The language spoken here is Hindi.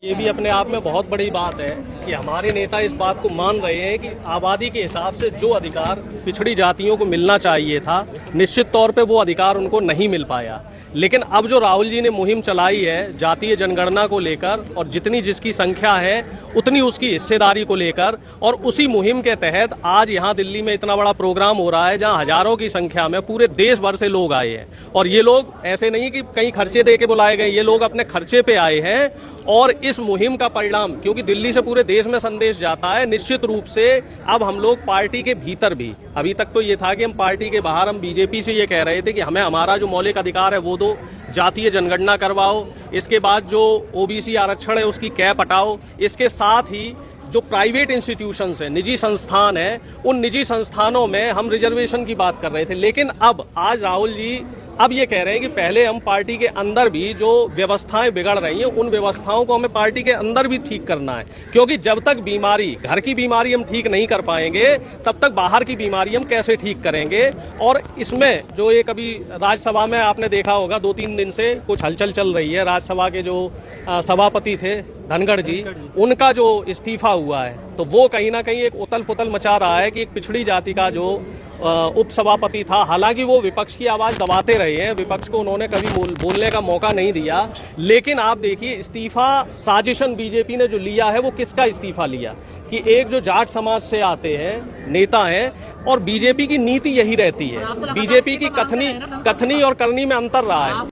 ये भी अपने आप में बहुत बड़ी बात है कि हमारे नेता इस बात को मान रहे हैं कि आबादी के हिसाब से जो अधिकार पिछड़ी जातियों को मिलना चाहिए था, निश्चित तौर पे वो अधिकार उनको नहीं मिल पाया। लेकिन अब जो राहुल जी ने मुहिम चलाई है जातीय जनगणना को लेकर, और जितनी जिसकी संख्या है उतनी उसकी हिस्सेदारी को लेकर, और उसी मुहिम के तहत आज यहाँ दिल्ली में इतना बड़ा प्रोग्राम हो रहा है जहाँ हजारों की संख्या में पूरे देश भर से लोग आए हैं। और ये लोग ऐसे नहीं कि कहीं खर्चे दे के बुलाए गए, ये लोग अपने खर्चे पे आए हैं। और इस मुहिम का परिणाम, क्योंकि दिल्ली से पूरे देश में संदेश जाता है, निश्चित रूप से अब हम लोग पार्टी के भीतर भी, अभी तक तो ये था कि हम पार्टी के बाहर हम बीजेपी से ये कह रहे थे कि हमें हमारा जो मौलिक अधिकार है वो दो, जातीय जनगणना करवाओ, इसके बाद जो ओबीसी आरक्षण है उसकी कैप हटाओ, इसके साथ ही जो प्राइवेट इंस्टीट्यूशंस है, निजी संस्थान है, उन निजी संस्थानों में हम रिजर्वेशन की बात कर रहे थे। लेकिन अब आज राहुल जी अब ये कह रहे हैं कि पहले हम पार्टी के अंदर भी जो व्यवस्थाएं बिगड़ रही हैं उन व्यवस्थाओं को हमें पार्टी के अंदर भी ठीक करना है, क्योंकि जब तक बीमारी, घर की बीमारी हम ठीक नहीं कर पाएंगे तब तक बाहर की बीमारी हम कैसे ठीक करेंगे। और इसमें जो एक अभी राज्यसभा में आपने देखा होगा 2-3 दिन से कुछ हलचल चल रही है, राज्यसभा के जो सभापति थे धनखड़ जी, उनका जो इस्तीफा हुआ है तो वो कहीं ना कहीं एक उथल पुथल मचा रहा है कि एक पिछड़ी जाति का जो उपसभापति था, हालांकि वो विपक्ष की आवाज दबाते रहे हैं, विपक्ष को उन्होंने कभी बोलने का मौका नहीं दिया। लेकिन आप देखिए इस्तीफा साजिशन बीजेपी ने जो लिया है वो किसका इस्तीफा लिया, कि एक जो जाट समाज से आते हैं नेता हैं, और बीजेपी की नीति यही रहती है, बीजेपी की कथनी और करनी में अंतर रहा है।